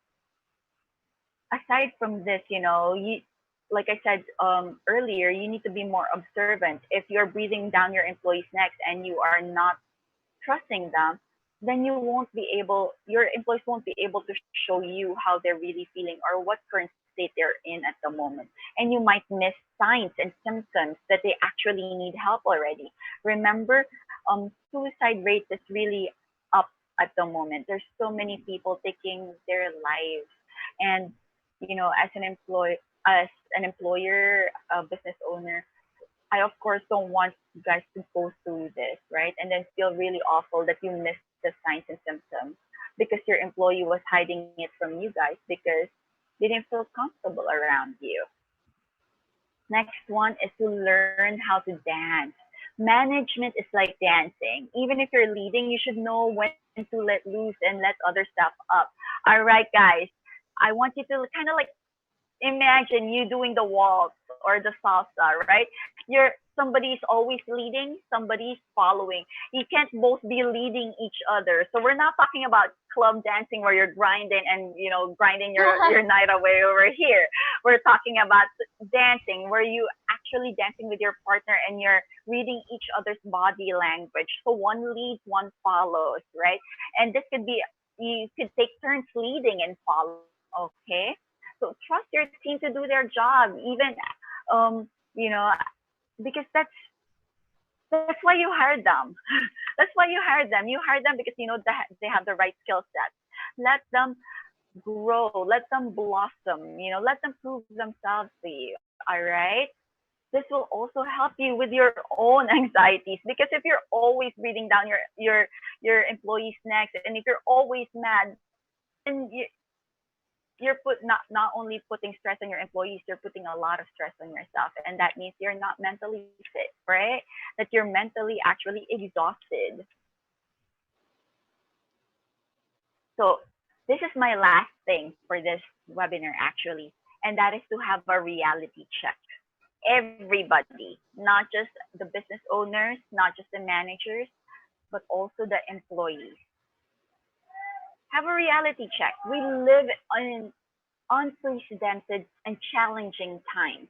Speaker 3: Aside from this, you like I said earlier, you need to be more observant. If you're breathing down your employees' necks and you are not trusting them, then your employees won't be able to show you how they're really feeling or what current state they're in at the moment. And you might miss signs and symptoms that they actually need help already. Remember, suicide rate is really up at the moment. There's so many people taking their lives. And, as an employer, a business owner, I of course don't want you guys to go through this, right? And then feel really awful that you missed the signs and symptoms because your employee was hiding it from you guys because they didn't feel comfortable around you. Next one is to learn how to dance. Management is like dancing. Even if you're leading, you should know when to let loose and let other stuff up. All right, guys. I want you to kind of like imagine you doing the waltz or the salsa, right? Somebody's always leading, somebody's following. You can't both be leading each other. So we're not talking about club dancing where you're grinding and grinding your night away over here. We're talking about dancing where you actually dancing with your partner and you're reading each other's body language. So one leads, one follows, right? And this could be you could take turns leading and following, okay? So trust your team to do their job, even um, you know, because that's why you hired them. That's why you hired them. You hired them because you know that they have the right skill set. Let them grow. Let them blossom. Let them prove themselves to you. All right. This will also help you with your own anxieties because if you're always breathing down your employees' necks and if you're always mad, then you're not only putting stress on your employees, you're putting a lot of stress on yourself, and that means you're not mentally fit, right? That you're mentally actually exhausted. So this is my last thing for this webinar actually, and that is to have a reality check. Everybody, not just the business owners, not just the managers, but also the employees. Have a reality check. We live in unprecedented and challenging times.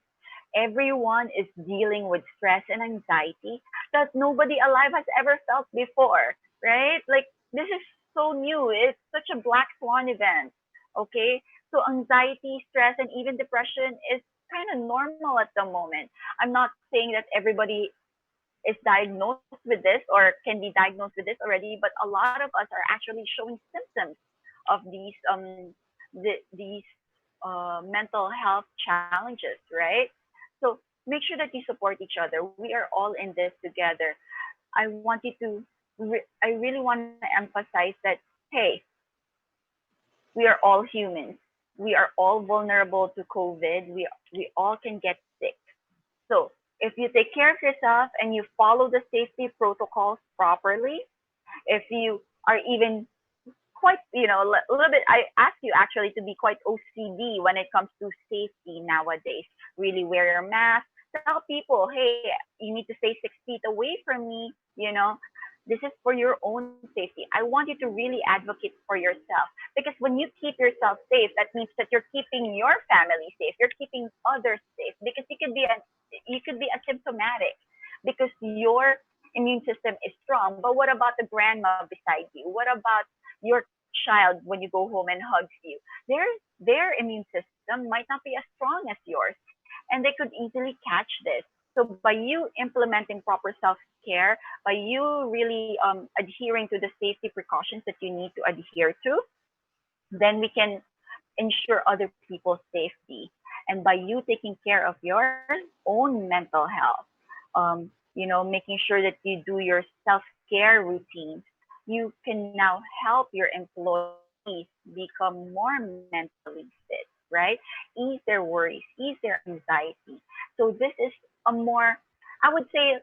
Speaker 3: Everyone is dealing with stress and anxiety that nobody alive has ever felt before, right? Like, this is so new. It's such a black swan event, okay? So, anxiety, stress, and even depression is kind of normal at the moment. I'm not saying that everybody is diagnosed with this or can be diagnosed with this already, but a lot of us are actually showing symptoms of these mental health challenges, right? So make sure that you support each other. We are all in this together. I want you to, I really want to emphasize that, hey, we are all humans. We are all vulnerable to COVID. We all can get sick. So if you take care of yourself and you follow the safety protocols properly, if you are even quite, a little bit, I ask you actually to be quite OCD when it comes to safety nowadays. Really wear your mask. Tell people, hey, you need to stay 6 feet away from me. This is for your own safety. I want you to really advocate for yourself because when you keep yourself safe, that means that you're keeping your family safe. You're keeping others safe because you could be asymptomatic because your immune system is strong. But what about the grandma beside you? What about your child when you go home and hugs you? Their immune system might not be as strong as yours, and they could easily catch this. So by you implementing proper self-care, by you really adhering to the safety precautions that you need to adhere to, then we can ensure other people's safety. And by you taking care of your own mental health, making sure that you do your self-care routines, you can now help your employees become more mentally fit, right? Ease their worries, ease their anxiety. So this is a more, I would say,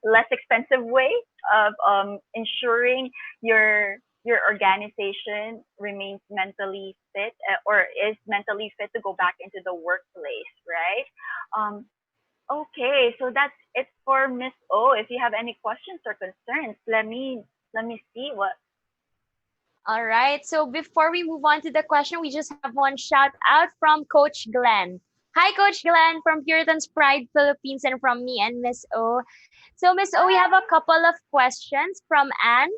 Speaker 3: less expensive way of ensuring your your organization remains mentally fit, or is mentally fit to go back into the workplace, right? Um, okay, so that's it for Miss O. If you have any questions or concerns, let me see what.
Speaker 2: All right. So before we move on to the question, we just have one shout out from Coach Glenn. Hi, Coach Glenn from Puritan's Pride Philippines and from me and Miss O. So, Miss O, we have a
Speaker 3: Hi.
Speaker 2: couple of questions from Anne.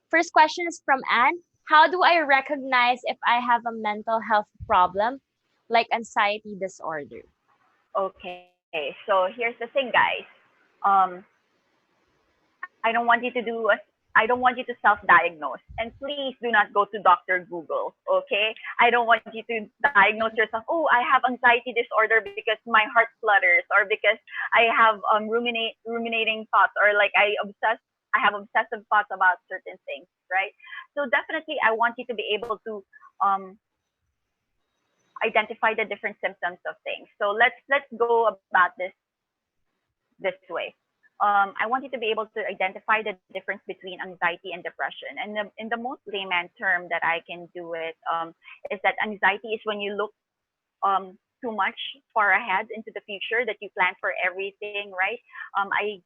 Speaker 2: First question is from Anne. How do I recognize if I have a mental health problem like anxiety disorder?
Speaker 3: Okay, so here's the thing, guys. Um, I don't want you to do a I don't want you to self-diagnose. And please do not go to Dr. Google, okay? I don't want you to diagnose yourself, oh, I have anxiety disorder because my heart flutters, or because I have ruminating thoughts, or like I have obsessive thoughts about certain things, right? So definitely I want you to be able to um identify the different symptoms of things. So let's go about this way. I want you to be able to identify the difference between anxiety and depression. And in the most layman term that I can do it, is that anxiety is when you look too much far ahead into the future, that you plan for everything, right? I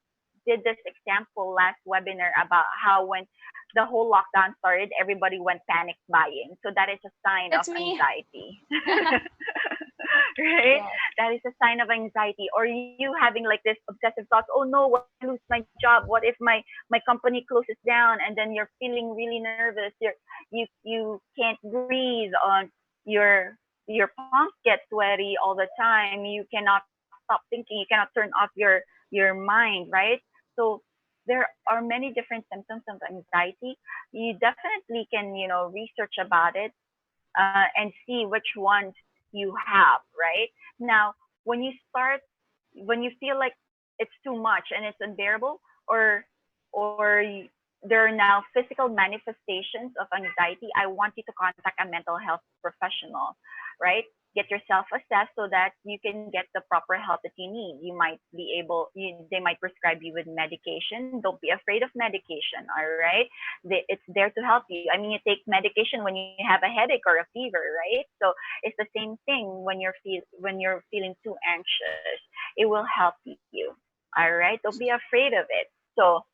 Speaker 3: did this example last webinar about how when the whole lockdown started, everybody went panic buying. So that is a sign of
Speaker 2: That's me.
Speaker 3: anxiety. Right?
Speaker 2: Yes.
Speaker 3: That is a sign of anxiety. Or you having like this obsessive thoughts, oh no, what if I lose my job? What if my company closes down? And then you're feeling really nervous. You can't breathe on your palms get sweaty all the time. You cannot stop thinking. You cannot turn off your mind, right? So there are many different symptoms of anxiety. You definitely can, research about it, and see which ones you have, right? Now, when you start, when you feel like it's too much and it's unbearable, or there are now physical manifestations of anxiety, I want you to contact a mental health professional, right? Get yourself assessed so that you can get the proper help that you need. You might be they might prescribe you with medication. Don't be afraid of medication, all right? It's there to help you. I mean, you take medication when you have a headache or a fever, right? So it's the same thing when you're feeling too anxious. It will help you, all right? Don't be afraid of it. So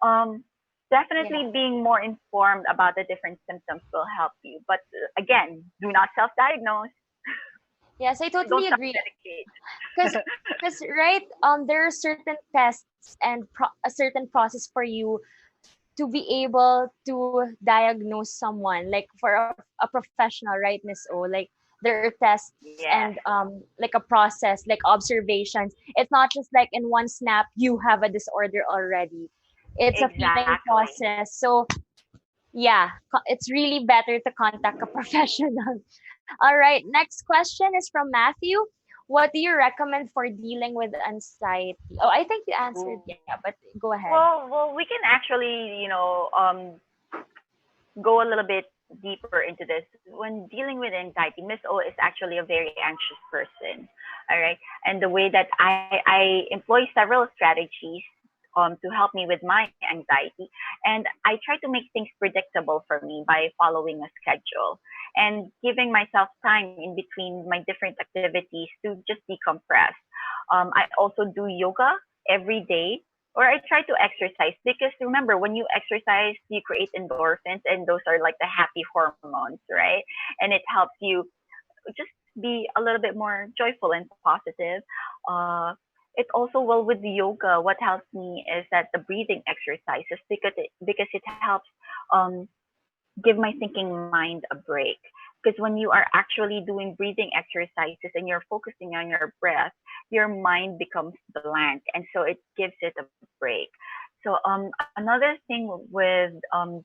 Speaker 3: um,
Speaker 2: Yeah.
Speaker 3: definitely being more informed about the different symptoms will help you. But again, do not self-diagnose.
Speaker 2: Yes, I
Speaker 3: Don't
Speaker 2: totally agree.
Speaker 3: self-medicate.
Speaker 2: Because right, there are certain tests and a certain process for you to be able to diagnose someone, like for a professional, right, Miss O? Like there are tests
Speaker 3: Yes,
Speaker 2: and like a process, like observations. It's not just like in one snap you have a disorder already. It's a feeling
Speaker 3: exactly.
Speaker 2: process. So yeah, it's really better to contact a professional. All right, next question is from Matthew. What do you recommend for dealing with anxiety? Oh, I think you answered,
Speaker 3: Ooh.
Speaker 2: yeah, but go ahead.
Speaker 3: Well, we can actually, go a little bit deeper into this. When dealing with anxiety, Miss O is actually a very anxious person. All right. And the way that I employ several strategies to help me with my anxiety. And I try to make things predictable for me by following a schedule and giving myself time in between my different activities to just decompress. I also do yoga every day, or I try to exercise, because remember, when you exercise, you create endorphins, and those are like the happy hormones, right? And it helps you just be a little bit more joyful and positive. It also, well, with the yoga, what helps me is that the breathing exercises, because it helps um, give my thinking mind a break. Because when you are actually doing breathing exercises and you're focusing on your breath, your mind becomes blank. And so it gives it a break. So another thing with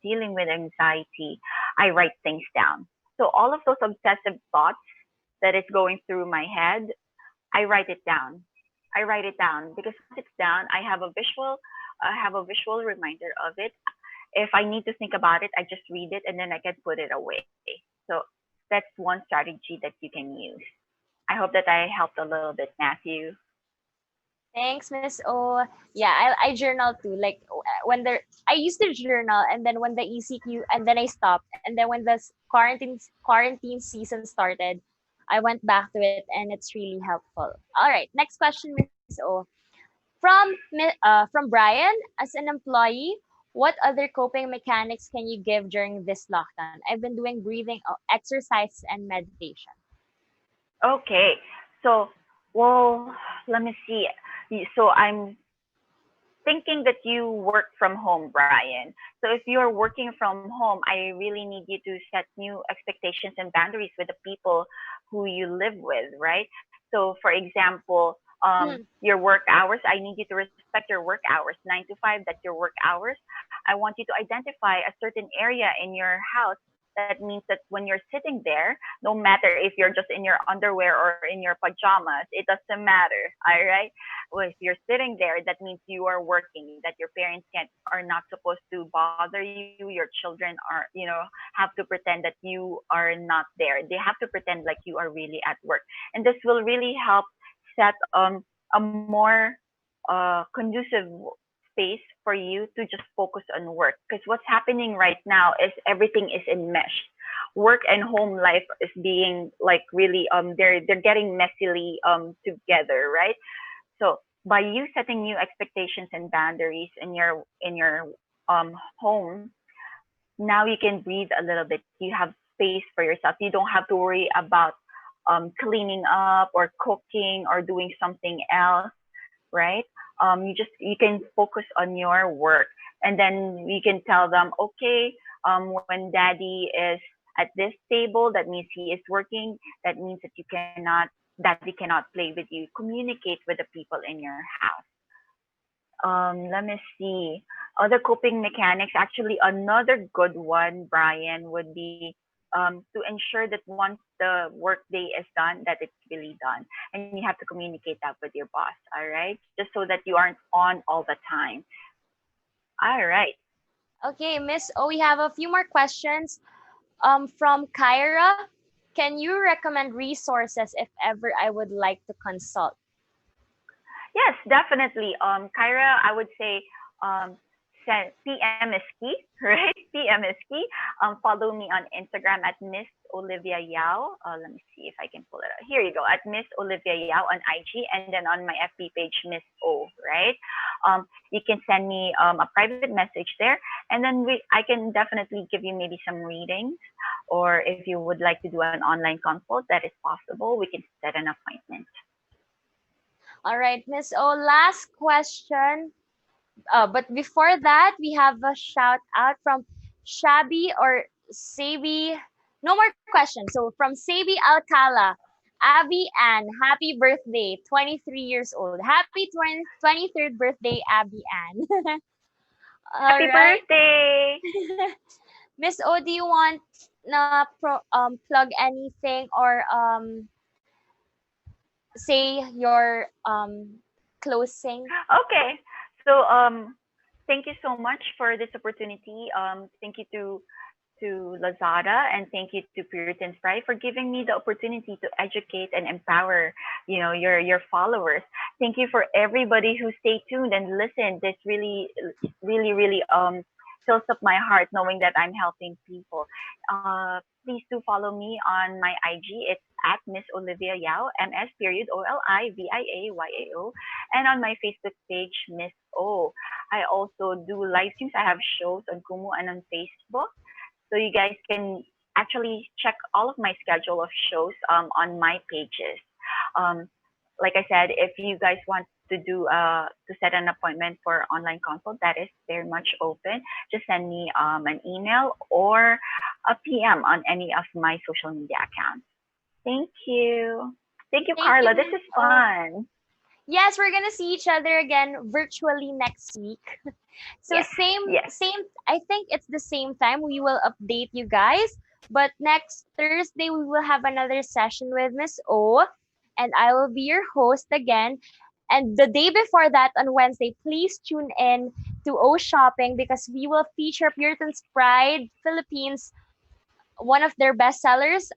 Speaker 3: dealing with anxiety, I write things down. So all of those obsessive thoughts that is going through my head, I write it down. I write it down because once it's down, I have a visual reminder of it. If I need to think about it, I just read it and then I can put it away. So that's one strategy that you can use. I hope that I helped a little bit, Matthew.
Speaker 2: Thanks, Miss O. Yeah, I journal too. Like when the I used to journal, and then when the ECQ, and then I stopped, and then when the quarantine season started, I went back to it, and it's really helpful. All right, next question, Miss O. From Brian, as an employee, what other coping mechanics can you give during this lockdown? I've been doing breathing exercise and meditation.
Speaker 3: Okay. So, well, let me see. So I'm thinking that you work from home, Brian. So if you're working from home, I really need you to set new expectations and boundaries with the people who you live with, right? So for example,
Speaker 2: Hmm.
Speaker 3: your work hours, I need you to respect your work hours, 9 to 5, that's your work hours. I want you to identify a certain area in your house. That means that when you're sitting there, no matter if you're just in your underwear or in your pajamas, it doesn't matter. All right. Well, if you're sitting there, that means you are working, that your parents can't are not supposed to bother you. Your children are, have to pretend that you are not there. They have to pretend like you are really at work. And this will really help set a more conducive space for you to just focus on work. Because what's happening right now is everything is in mesh. Work and home life is being like really they're getting messily together, right? So by you setting new expectations and boundaries in your home, now you can breathe a little bit. You have space for yourself. You don't have to worry about cleaning up or cooking or doing something else, right? You can focus on your work, and then you can tell them, okay, when daddy is at this table, that means he is working. That means that daddy cannot play with you. Communicate with the people in your house. Let me see. Other coping mechanics. Actually, another good one, Brian, would be to ensure that once the workday is done, that it's really done, and you have to communicate that with your boss. All right, just so that you aren't on all the time. All right.
Speaker 2: Okay, Miss O, we have a few more questions. From Kyra, can you recommend resources if ever I would like to consult?
Speaker 3: Yes, definitely. Kyra, I would say PM is key, right? PM is key. Follow me on Instagram at Miss Olivia Yao. Let me see if I can pull it out. Here you go, at Miss Olivia Yao on IG, and then on my FB page, Miss O, right? You can send me a private message there, and then I can definitely give you maybe some readings, or if you would like to do an online consult, that is possible. We can set an appointment.
Speaker 2: All right, Miss O, last question. But before that, we have a shout out from Shabi or Sabi. No more questions. So from Sabi Alcala, Abby Ann, happy birthday, 23 years old. Happy 23rd birthday, Abby Ann. All
Speaker 3: Happy
Speaker 2: right.
Speaker 3: birthday!
Speaker 2: Miss O, do you want na plug anything or say your closing?
Speaker 3: Okay. So thank you so much for this opportunity. Thank you to Lazada, and thank you to Puritan Pride for giving me the opportunity to educate and empower, your followers. Thank you for everybody who stay tuned and listen. This really fills up my heart knowing that I'm helping people. Please do follow me on my IG. It's at Miss Olivia Yao, MS period OLIVIAYAO, and on my Facebook page, Miss O. I also do live streams. I have shows on Kumu and on Facebook, so you guys can actually check all of my schedule of shows on my pages. Um, like I said, if you guys want to set an appointment for online consult, that is very much open. Just send me an email or a PM on any of my social media accounts. Thank you. Thank you,
Speaker 2: Thank you,
Speaker 3: Carla. This
Speaker 2: Miss
Speaker 3: is
Speaker 2: O.
Speaker 3: fun.
Speaker 2: Yes, we're gonna see each other again virtually next week. So
Speaker 3: Yes, yes.
Speaker 2: same I think it's the same time we will update you guys. But next Thursday we will have another session with Miss O, and I will be your host again. And the day before that on Wednesday, please tune in to O Shopping because we will feature Puritan's Pride Philippines, one of their best sellers,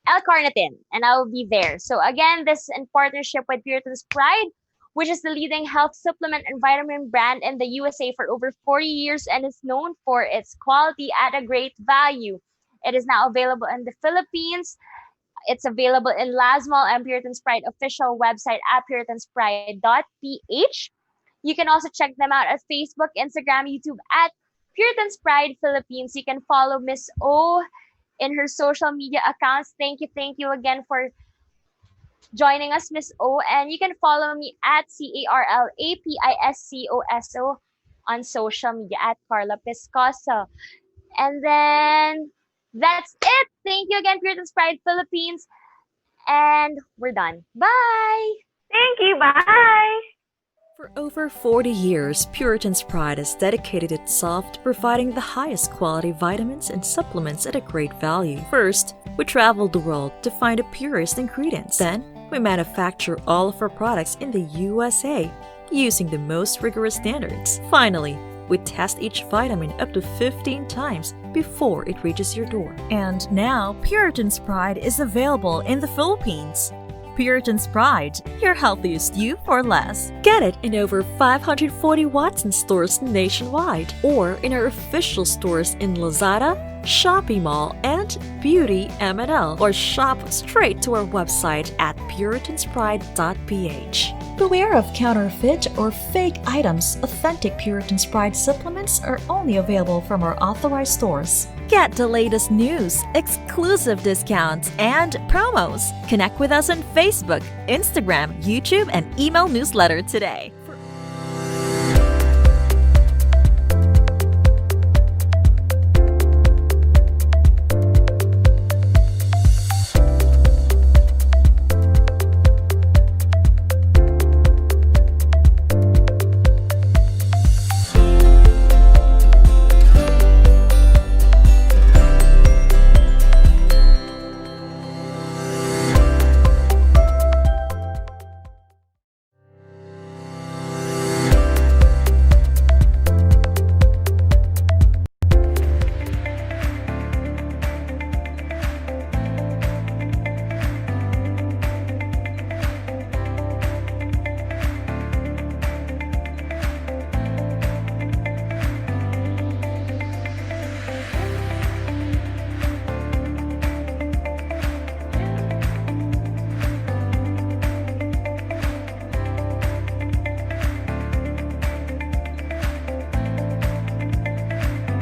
Speaker 2: L carnitine, and I will be there. So again, this is in partnership with Puritan's Pride. which is the leading health supplement and vitamin brand in the USA for over 40 years and is known for its quality at a great value. It is now available in the Philippines. It's available in Lasmall and Puritan's Pride official website at puritanspride.ph. You can also check them out at Facebook, Instagram, YouTube at Puritan's Pride Philippines. You can follow Miss O in her social media accounts. Thank you again for joining us, Miss O. And you can follow me at CarlaPiscoso on social media at Carla Piscoso. And then that's it. Thank you again, Puritan's Pride Philippines. And we're done. Bye.
Speaker 3: Thank you. Bye.
Speaker 1: For over 40 years, Puritan's Pride has dedicated itself to providing the highest quality vitamins and supplements at a great value. First, we traveled the world to find the purest ingredients. Then, we manufacture all of our products in the USA using the most rigorous standards. Finally, we test each vitamin up to 15 times before it reaches your door. And now, Puritan's Pride is available in the Philippines. Puritan's Pride, your healthiest you for less. Get it in over 540 Watson stores nationwide or in our official stores in Lazada, Shopee Mall, and Beauty M&L, or shop straight to our website at puritanspride.ph. Beware of counterfeit or fake items. Authentic Puritan's Pride supplements are only available from our authorized stores. Get the latest news, exclusive discounts, and promos. Connect with us on Facebook, Instagram, YouTube, and email newsletter today.